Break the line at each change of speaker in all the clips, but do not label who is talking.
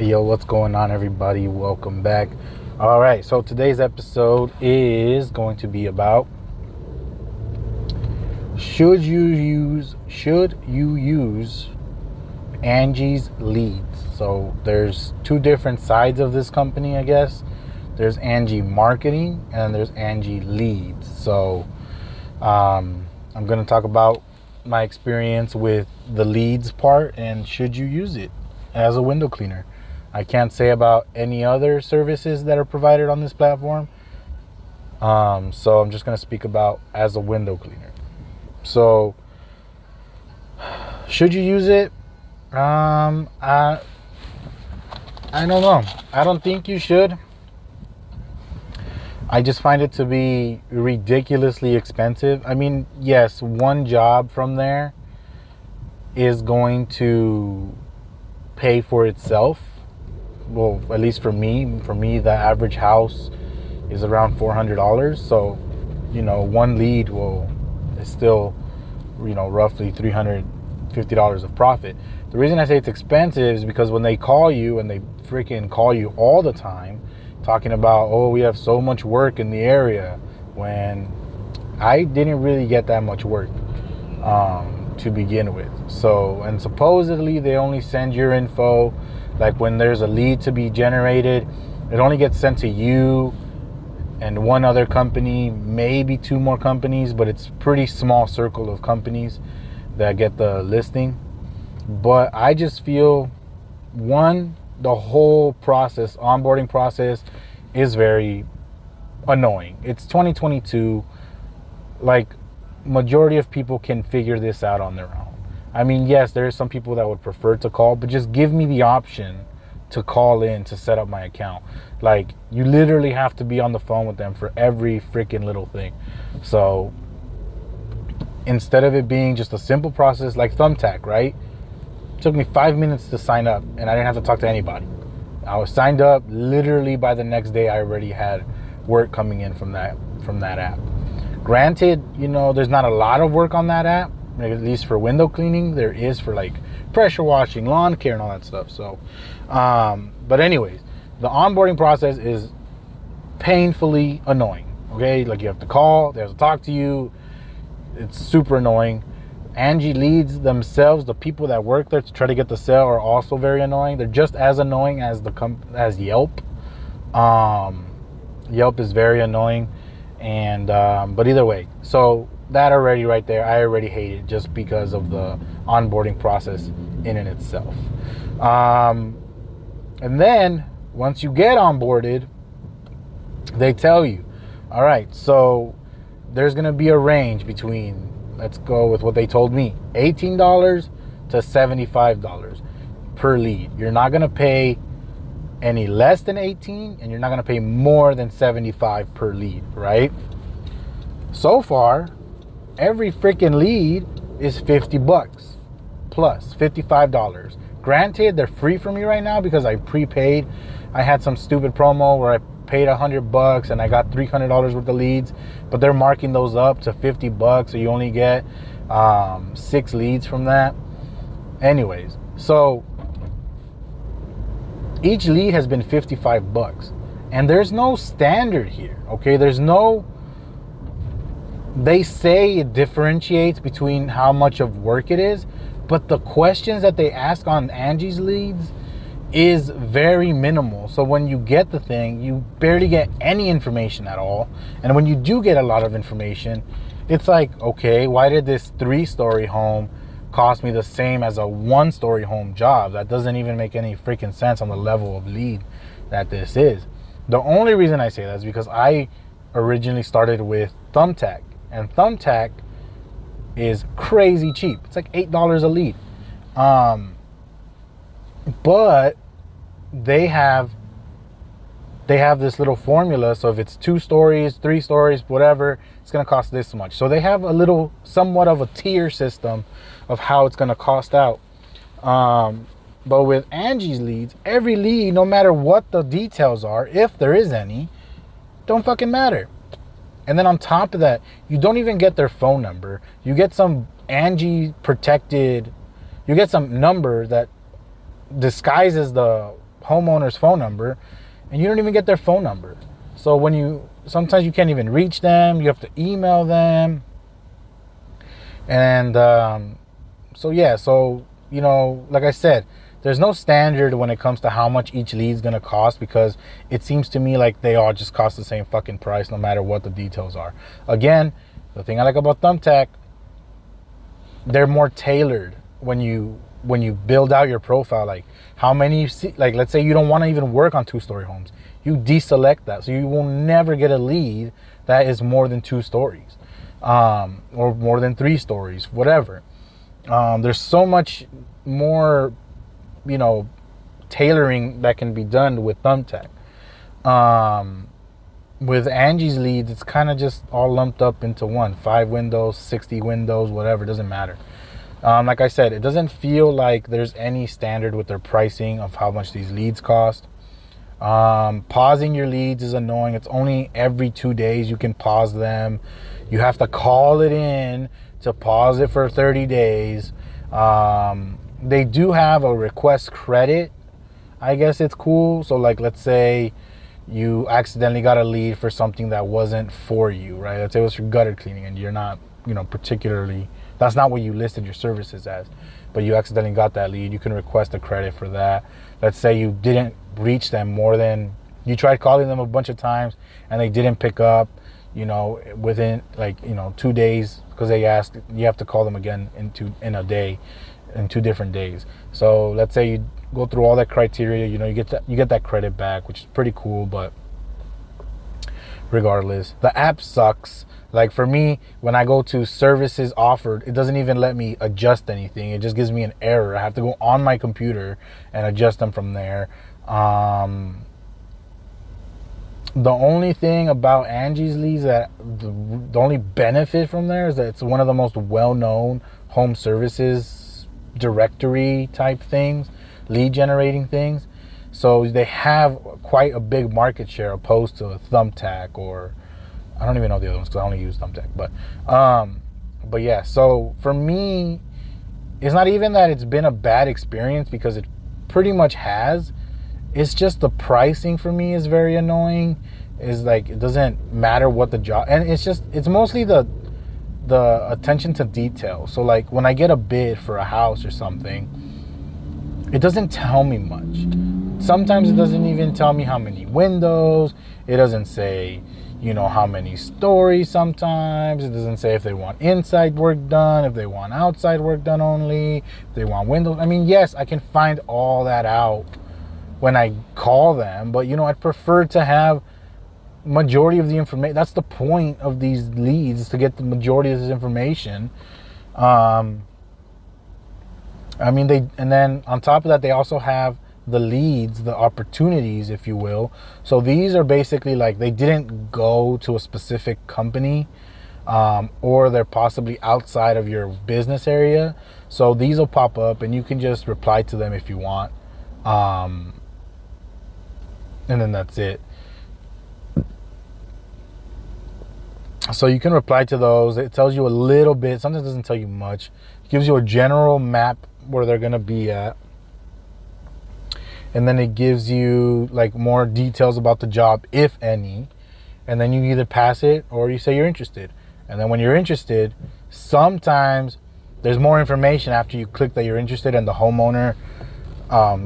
Yo, what's going on, everybody? Welcome back. All right, so today's episode is going to be about should you use Angie's Leads. So there's two different sides of this company, I guess. There's Angie Marketing and there's Angie Leads. So I'm going to talk about my experience with the Leads part and should you use it as a window cleaner. I can't say about any other services that are provided on this platform. So I'm just going to speak about as a window cleaner. So should you use it? I don't know. I don't think you should. I just find it to be ridiculously expensive. I mean, yes, one job from there is going to pay for itself. Well, at least for me, the average house is around $400. So, one lead is still, roughly $350 of profit. The reason I say it's expensive is because when they call you, and they freaking call you all the time, talking about, oh, we have so much work in the area, when I didn't really get that much work to begin with. So, and supposedly they only send your info. Like when there's a lead to be generated, it only gets sent to you and one other company, maybe two more companies, but it's pretty small circle of companies that get the listing. But I just feel, one, the whole process, onboarding process, is very annoying. It's 2022. Like, majority of people can figure this out on their own. I mean, yes, there are some people that would prefer to call, but just give me the option to call in to set up my account. Like, you literally have to be on the phone with them for every freaking little thing. So instead of it being just a simple process like Thumbtack, right? It took me 5 minutes to sign up and I didn't have to talk to anybody. I was signed up. Literally by the next day, I already had work coming in from that app. Granted, there's not a lot of work on that app. At least for window cleaning, there is for like pressure washing, lawn care, and all that stuff. So, but anyways, the onboarding process is painfully annoying. Okay, like you have to call, they have to talk to you. It's super annoying. Angie Leads themselves, the people that work there to try to get the sale, are also very annoying. They're just as annoying as as Yelp. Yelp is very annoying, and but either way, so. That already right there, I already hate it just because of the onboarding process in and itself. And then once you get onboarded, they tell you, all right, so there's going to be a range between, let's go with what they told me, $18 to $75 per lead. You're not going to pay any less than 18 and you're not going to pay more than 75 per lead, right? So far, every freaking lead is $50 plus $55. Granted, they're free for me right now because I prepaid. I had some stupid promo where I paid $100 and I got $300 worth of leads, but they're marking those up to $50, so you only get 6 leads from that. Anyways, so each lead has been $55, and there's no standard here. Okay, they say it differentiates between how much of work it is, but the questions that they ask on Angie's Leads is very minimal. So when you get the thing, you barely get any information at all. And when you do get a lot of information, it's like, okay, why did this 3-story home cost me the same as a 1-story home job? That doesn't even make any freaking sense on the level of lead that this is. The only reason I say that is because I originally started with Thumbtack. And Thumbtack is crazy cheap. It's like $8 a lead. But they have this little formula. So if it's 2 stories, 3 stories, whatever, it's going to cost this much. So they have somewhat of a tier system of how it's going to cost out. But with Angie's Leads, every lead, no matter what the details are, if there is any, don't fucking matter. And then on top of that, you don't even get their phone number. You get some you get some number that disguises the homeowner's phone number, and you don't even get their phone number. So sometimes you can't even reach them. You have to email them. And so like I said, there's no standard when it comes to how much each lead is going to cost, because it seems to me like they all just cost the same fucking price no matter what the details are. Again, the thing I like about Thumbtack, they're more tailored when you build out your profile. Like how many you see, like let's say you don't want to even work on 2-story homes. You deselect that, so you will never get a lead that is more than 2 stories. Or more than 3 stories, whatever. There's so much more, tailoring that can be done with Thumbtack. With Angie's Leads, it's kind of just all lumped up into one. 5 windows, 60 windows, whatever, doesn't matter. Like I said, it doesn't feel like there's any standard with their pricing of how much these leads cost. Pausing your leads is annoying. It's only every 2 days you can pause them. You have to call it in to pause it for 30 days. They do have a request credit. I guess it's cool. So like, let's say you accidentally got a lead for something that wasn't for you, right? Let's say it was for gutter cleaning and you're not, particularly, that's not what you listed your services as, but you accidentally got that lead. You can request a credit for that. Let's say you didn't reach them you tried calling them a bunch of times and they didn't pick up, within 2 days, because they asked, you have to call them again in a day, in 2 different days. So let's say you go through all that criteria, you get that credit back, which is pretty cool. But regardless, the app sucks. Like for me, when I go to services offered, it doesn't even let me adjust anything. It just gives me an error. I have to go on my computer and adjust them from there. The only thing about Angie's Leads, that the only benefit from there is that it's one of the most well-known home services directory type things, lead generating things. So they have quite a big market share opposed to Thumbtack, or I don't even know the other ones because I only use Thumbtack. But yeah, so for me, it's not even that it's been a bad experience, because it pretty much has. It's just the pricing for me is very annoying. Is like, it doesn't matter what the job, and it's mostly the attention to detail. So like when I get a bid for a house or something, it doesn't tell me much. Sometimes it doesn't even tell me how many windows. It doesn't say, how many stories. Sometimes it doesn't say if they want inside work done, if they want outside work done only, if they want windows. I mean, yes, I can find all that out when I call them, but I'd prefer to have majority of the information. That's the point of these leads, is to get the majority of this information. And then on top of that, they also have the leads, the opportunities, if you will. So these are basically like, they didn't go to a specific company, or they're possibly outside of your business area. So these will pop up and you can just reply to them if you want. And then that's it. So you can reply to those. It tells you a little bit. Sometimes it doesn't tell you much. It gives you a general map where they're going to be at. And then it gives you like more details about the job, if any. And then you either pass it or you say you're interested. And then when you're interested, sometimes there's more information after you click that you're interested and the homeowner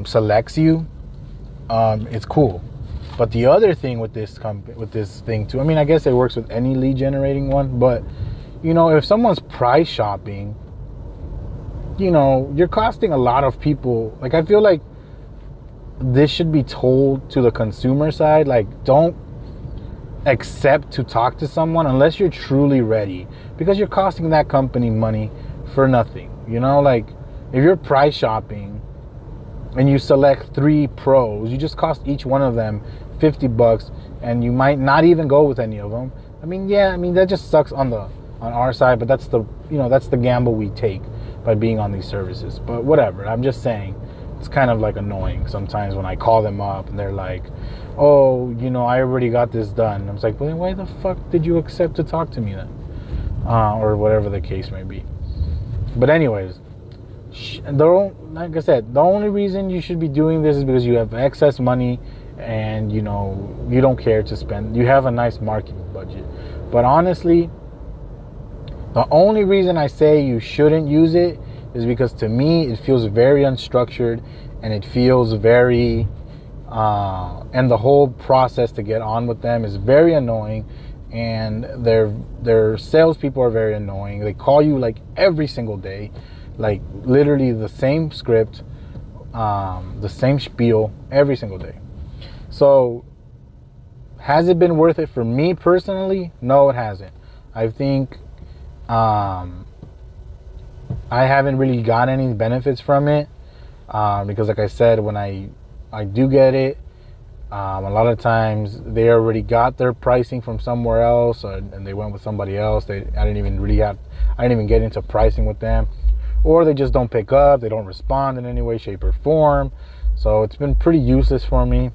selects you. It's cool. But the other thing with this thing too, I guess it works with any lead generating one, but if someone's price shopping, you're costing a lot of people. Like, I feel like this should be told to the consumer side. Like, don't accept to talk to someone unless you're truly ready, because you're costing that company money for nothing. Like, if you're price shopping and you select 3 pros, you just cost each one of them $50, and you might not even go with any of them. That just sucks on our side, but that's the gamble we take by being on these services. But whatever, I'm just saying, it's kind of like annoying sometimes when I call them up and they're like, oh, I already got this done. And I was like, well, then why the fuck did you accept to talk to me then? Or whatever the case may be. But anyways, like I said, the only reason you should be doing this is because you have excess money and you don't care to spend. You have a nice marketing budget. But honestly, the only reason I say you shouldn't use it is because to me it feels very unstructured, and it feels very and the whole process to get on with them is very annoying, and their salespeople are very annoying. They call you like every single day, like literally the same script, the same spiel every single day. So has it been worth it for me personally? No, it hasn't. I think I haven't really got any benefits from it, because like I said, when I do get it, a lot of times they already got their pricing from somewhere else, and they went with somebody else. I didn't even get into pricing with them, or they just don't pick up, they don't respond in any way, shape, or form. So it's been pretty useless for me.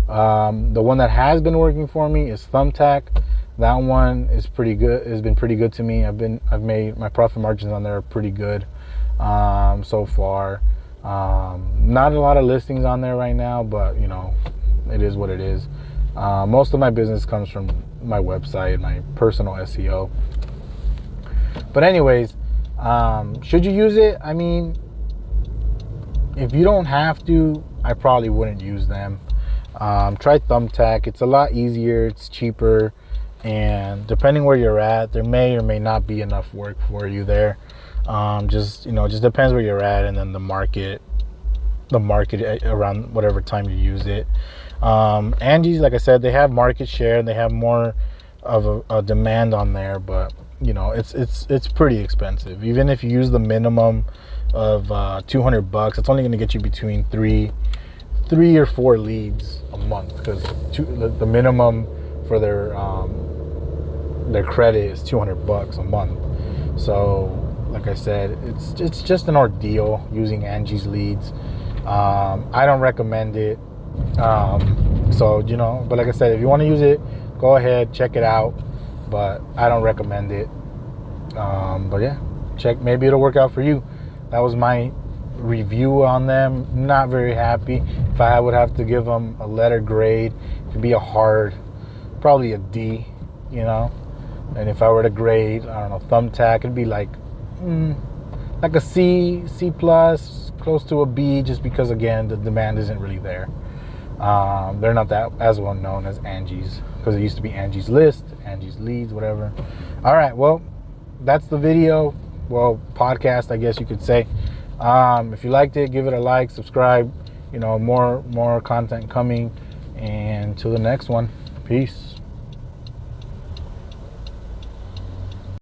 The one that has been working for me is Thumbtack. That one is pretty good. Has been pretty good to me. I've made my profit margins on there are pretty good so far. Not a lot of listings on there right now, but it is what it is. Most of my business comes from my website, my personal SEO. But anyways, should you use it? I mean, if you don't have to, I probably wouldn't use them. Try Thumbtack. It's a lot easier, it's cheaper, and depending where you're at, there may or may not be enough work for you there. Just depends where you're at, and then the market around whatever time you use it. Angie's, like I said, they have market share and they have more of a demand on there, but it's pretty expensive. Even if you use the minimum of $200, it's only going to get you between three or four leads a month, because the minimum for their credit is $200 a month. So like I said, it's just an ordeal using Angie's Leads. I don't recommend it. But like I said, if you want to use it, go ahead, check it out. But I don't recommend it. But yeah, maybe it'll work out for you. That was my review on them. Not very happy. If I would have to give them a letter grade, it'd be probably a D, And if I were to grade, I don't know, Thumbtack, it'd be like a C plus, close to a B, just because again the demand isn't really there. They're not that as well known as Angie's, because it used to be Angie's List, Angie's Leads, whatever. All right, well, that's the video. Well, podcast, I guess you could say. If you liked it, give it a like, subscribe. More content coming, and till the next one. Peace.